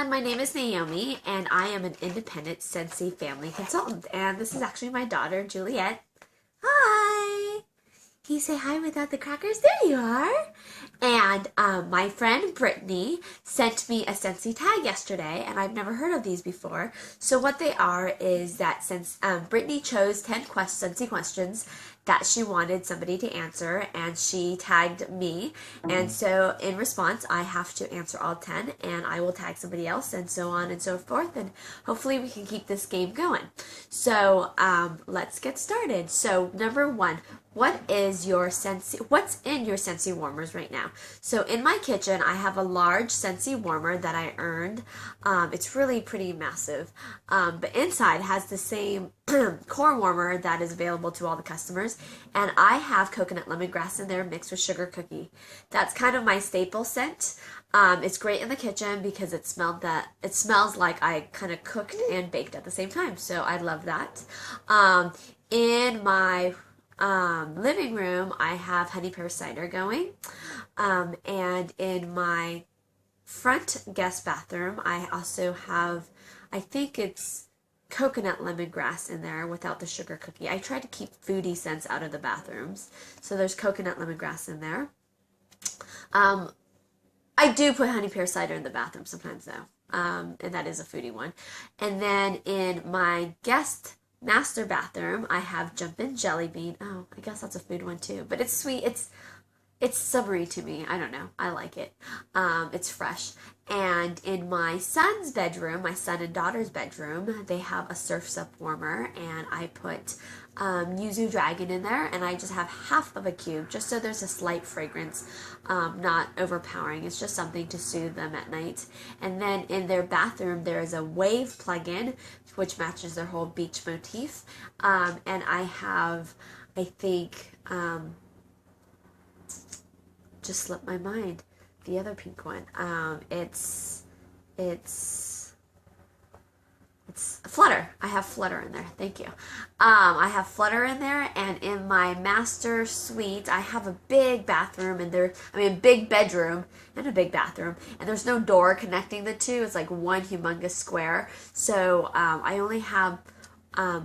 everyone, my name is Naomi and I am an independent Scentsy family consultant, and this is actually my daughter Juliet. Hi! Can you say hi without the crackers? There you are! And my friend Brittany sent me a Scentsy Tag yesterday, and I've never heard of these before. So what they are is that since Brittany chose 10 Scentsy questions that she wanted somebody to answer, and she tagged me, and so in response I have to answer all 10, and I will tag somebody else, and so on and so forth, and hopefully we can keep this game going. So let's get started. So number one, what's in your Scentsy warmers right now? So in my kitchen I have a large Scentsy warmer that I earned. It's really pretty massive, but inside has the same core warmer that is available to all the customers, and I have coconut lemongrass in there mixed with sugar cookie. That's kind of my staple scent. It's great in the kitchen because it smells like I kind of cooked and baked at the same time, so I love that. In my living room I have honey pear cider going, and in my front guest bathroom I also have, I think it's coconut lemongrass in there without the sugar cookie. I try to keep foodie scents out of the bathrooms, so there's coconut lemongrass in there. I do put honey pear cider in the bathroom sometimes though, and that is a foodie one. And then in my guest master bathroom I have jumpin' jelly bean. Oh, I guess that's a food one too, but it's sweet. It's summery to me. I don't know. I like it. It's fresh. And in my son's bedroom, my son and daughter's bedroom, they have a Surf's Up warmer, and I put Yuzu Dragon in there, and I just have half of a cube, just so there's a slight fragrance, not overpowering. It's just something to soothe them at night. And then in their bathroom, there is a wave plug-in, which matches their whole beach motif. And I have, I think, just slipped my mind, the other pink one. It's Flutter. I have Flutter in there. Thank you. I have Flutter in there, and in my master suite I have a big bathroom, and big bedroom and a big bathroom, and there's no door connecting the two. It's like one humongous square. So I only have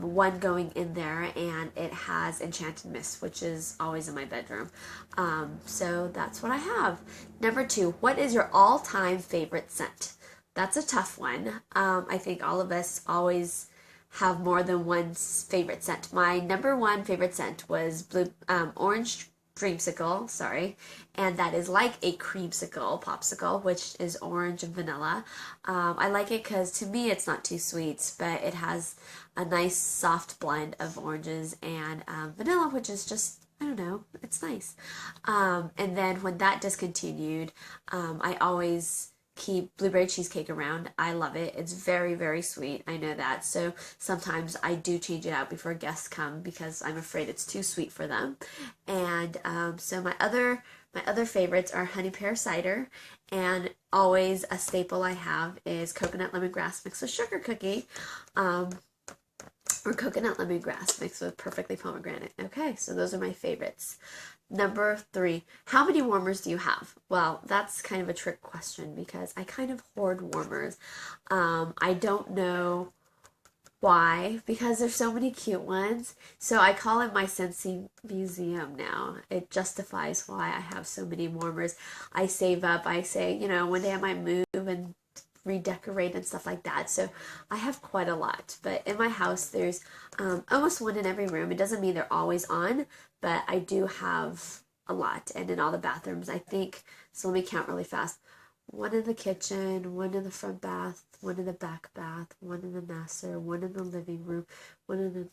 one going in there, and it has Enchanted Mist, which is always in my bedroom. So that's what I have. Number two, what is your all-time favorite scent? That's a tough one. I think all of us always have more than one favorite scent. My number one favorite scent was orange dreamsicle, sorry, and that is like a creamsicle popsicle, which is orange and vanilla. I like it because to me it's not too sweet, but it has a nice soft blend of oranges and vanilla, which is just, I don't know, it's nice. And then when that discontinued, I always keep blueberry cheesecake around. I love it. It's very, very sweet. I know that. So sometimes I do change it out before guests come because I'm afraid it's too sweet for them. And so my other favorites are honey pear cider, and always a staple I have is coconut lemongrass mixed with sugar cookie. Or coconut lemongrass mixed with perfectly pomegranate. Okay, so those are my favorites. Number three, how many warmers do you have? Well, that's kind of a trick question because I kind of hoard warmers. I don't know why, because there's so many cute ones. So I call it my Scentsy museum now. It justifies why I have so many warmers. I save up. I say, one day I might move and redecorate and stuff like that. So I have quite a lot, but in my house there's almost one in every room. It doesn't mean they're always on, but I do have a lot, and in all the bathrooms I think. So let me count really fast. One in the kitchen, one in the front bath, one in the back bath, one in the master, one in the living room, one in the...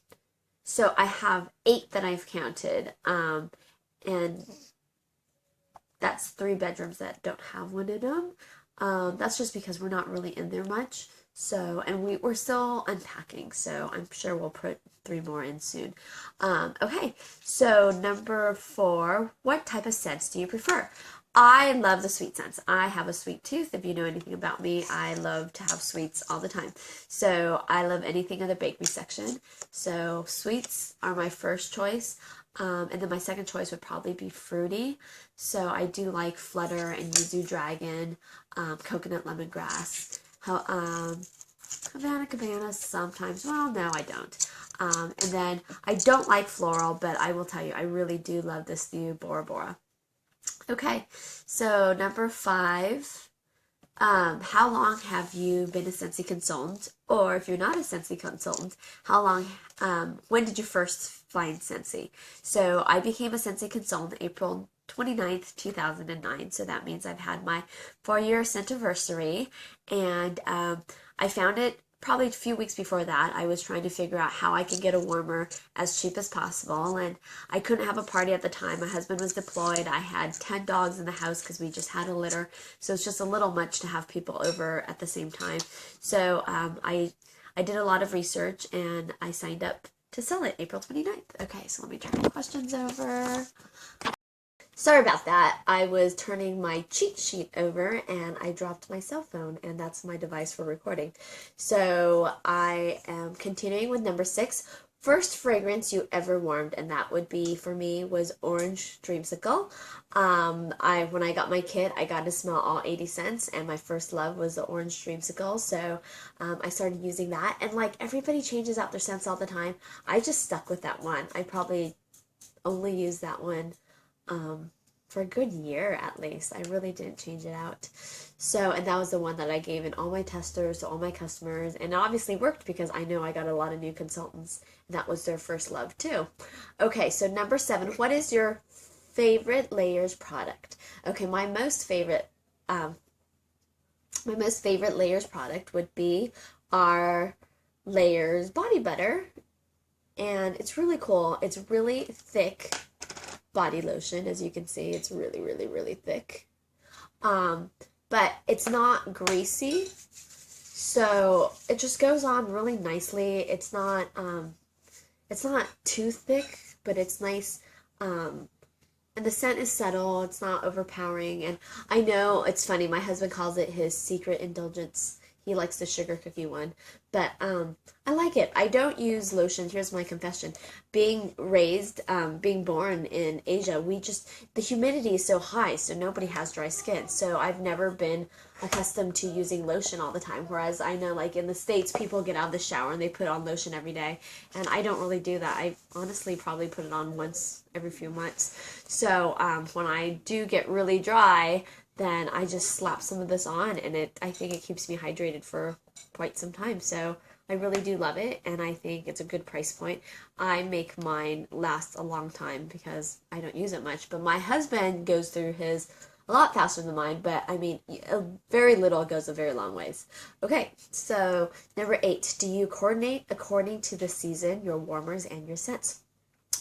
So I have 8 that I've counted, and that's 3 bedrooms that don't have one in them. That's just because we're not really in there much. So, and we're still unpacking, so I'm sure we'll put 3 more in soon. Okay, so number 4, what type of scents do you prefer? I love the sweet scents. I have a sweet tooth. If you know anything about me, I love to have sweets all the time. So I love anything in the bakery section. So sweets are my first choice. And then my second choice would probably be fruity. So I do like Flutter and Yuzu Dragon, coconut lemongrass, Havana Cabana sometimes. Well, no, I don't. And then I don't like floral, but I will tell you, I really do love this new Bora Bora. Okay, so number 5. How long have you been a Scentsy consultant? Or if you're not a Scentsy consultant, how long, when did you first find Scentsy? So I became a Scentsy consultant April 29th, 2009. So that means I've had my 4-year Scentiversary. And I found it probably a few weeks before that. I was trying to figure out how I could get a warmer as cheap as possible, and I couldn't have a party at the time. My husband was deployed. I had 10 dogs in the house because we just had a litter, so it's just a little much to have people over at the same time. So I did a lot of research, and I signed up to sell it April 29th. Okay, so let me turn the questions over. Sorry about that. I was turning my cheat sheet over and I dropped my cell phone, and that's my device for recording. So I am continuing with number 6. First fragrance you ever warmed, and that would be, for me, was Orange Dreamsicle. When I got my kit, I got to smell all 80 scents, and my first love was the Orange Dreamsicle, so I started using that. And like everybody changes out their scents all the time, I just stuck with that one. I probably only used that one for a good year at least. I really didn't change it out. So, and that was the one that I gave in all my testers to all my customers, and it obviously worked because I know I got a lot of new consultants, and that was their first love too. Okay, so number 7, what is your favorite layers product? Okay, my most favorite layers product would be our Layers body butter, and it's really cool. It's really thick body lotion. As you can see, it's really, really, really thick. But it's not greasy, so it just goes on really nicely. It's not too thick, but it's nice. And the scent is subtle. It's not overpowering. And I know it's funny. My husband calls it his secret indulgence. He likes the sugar cookie one, but I like it. I don't use lotion. Here's my confession. Being born in Asia, the humidity is so high, so nobody has dry skin. So I've never been accustomed to using lotion all the time, whereas I know like in the States, people get out of the shower and they put on lotion every day, and I don't really do that. I honestly probably put it on once every few months. So when I do get really dry, then I just slap some of this on, and I think it keeps me hydrated for quite some time. So I really do love it, and I think it's a good price point. I make mine last a long time because I don't use it much, but my husband goes through his a lot faster than mine, but I mean, very little goes a very long ways. Okay, so number 8, do you coordinate according to the season, your warmers and your scents?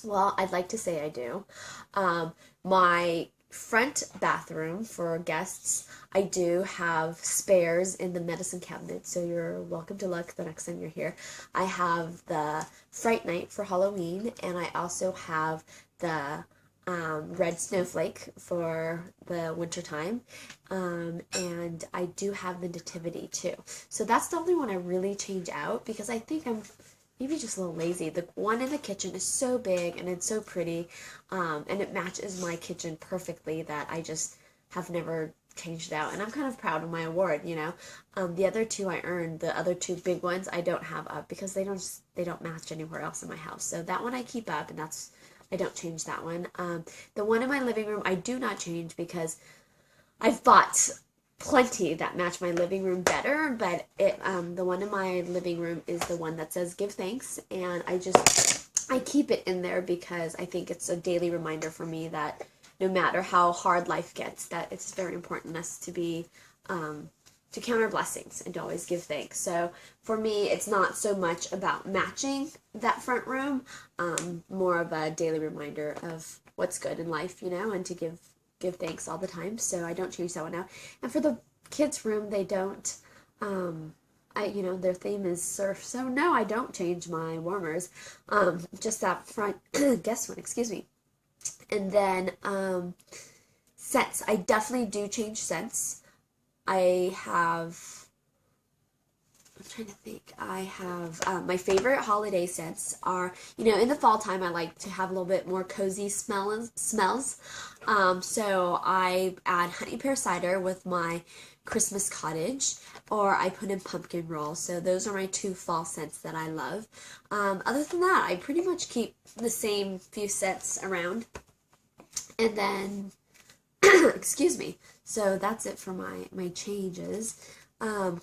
Well, I'd like to say I do. My front bathroom for guests, I do have spares in the medicine cabinet, so you're welcome to look the next time you're here. I have the Fright Night for Halloween, and I also have the red snowflake for the winter time, and I do have the nativity too. So that's the only one I really change out because I think I'm maybe just a little lazy. The one in the kitchen is so big and it's so pretty, and it matches my kitchen perfectly that I just have never changed it out. And I'm kind of proud of my award, you know. The other 2 I earned, the other 2 big ones I don't have up because they don't match anywhere else in my house. So that one I keep up, and I don't change that one. The one in my living room I do not change because I've bought plenty that match my living room better, but the one in my living room is the one that says give thanks, and I keep it in there because I think it's a daily reminder for me that no matter how hard life gets, that it's very important us to be to count our blessings and to always give thanks. So for me, it's not so much about matching that front room, more of a daily reminder of what's good in life, you know, and to give thanks all the time. So I don't change that one out. And for the kids' room, they don't, their theme is surf. So no, I don't change my warmers. Just that front guest one, excuse me. And then scents. I definitely do change scents. I'm trying to think. I have my favorite holiday scents are, in the fall time, I like to have a little bit more cozy smells. So I add honey pear cider with my Christmas Cottage, or I put in Pumpkin Roll. So those are my 2 fall scents that I love. Other than that, I pretty much keep the same few scents around. And then, excuse me. So that's it for my changes.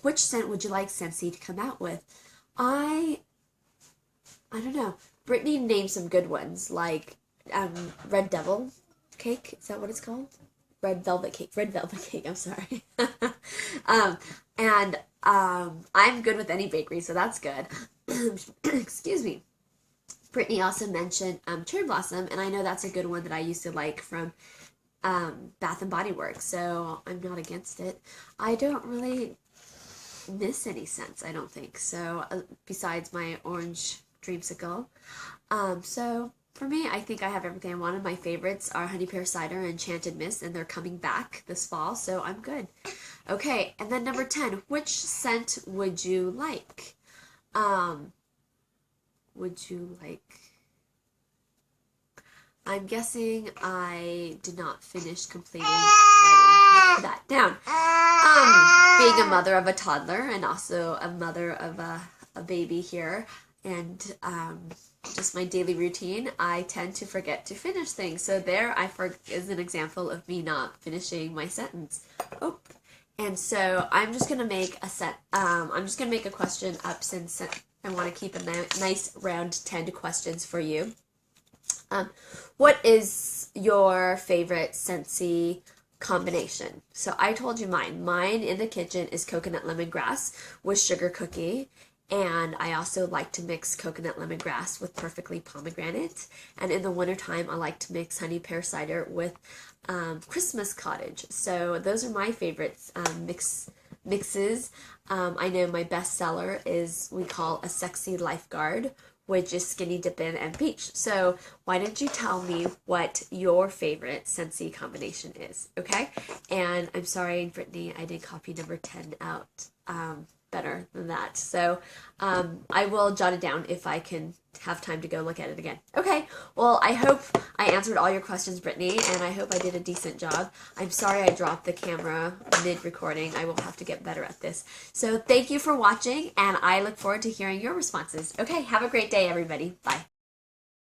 Which scent would you like Scentsy to come out with? I don't know. Brittany named some good ones, like Red Devil Cake. Is that what it's called? Red Velvet Cake. Red Velvet Cake, I'm sorry. I'm good with any bakery, so that's good. Excuse me. Brittany also mentioned Cherry Blossom, and I know that's a good one that I used to like from Bath and Body Works, so I'm not against it. I don't really miss any scents, I don't think, so besides my orange dreamsicle. So for me, I think I have everything I wanted. My favorites are Honey Pear Cider and Enchanted Mist, and they're coming back this fall, so I'm good. Okay, and then number 10, which scent would you like? Would you like... I'm guessing I did not finish completing writing that down. Being a mother of a toddler and also a mother of a baby here, and just my daily routine, I tend to forget to finish things. So there is an example of me not finishing my sentence. Oh, and so I'm just gonna make a question up, since I want to keep a nice round 10 questions for you. What is your favorite Scentsy combination? So I told you mine. Mine in the kitchen is coconut lemongrass with sugar cookie. And I also like to mix coconut lemongrass with perfectly pomegranate. And in the wintertime, I like to mix honey pear cider with Christmas Cottage. So those are my favorites mixes. I know my best seller is we call a Sexy Lifeguard, which is Skinny Dippin' and Peach. So why don't you tell me what your favorite Scentsy combination is, okay? And I'm sorry, Brittany, I didn't copy number 10 out better than that. So I will jot it down if I can have time to go look at it again. Okay, well, I hope I answered all your questions, Brittany, and I hope I did a decent job. I'm sorry I dropped the camera mid-recording. I will have to get better at this. So thank you for watching, and I look forward to hearing your responses. Okay, have a great day, everybody. Bye.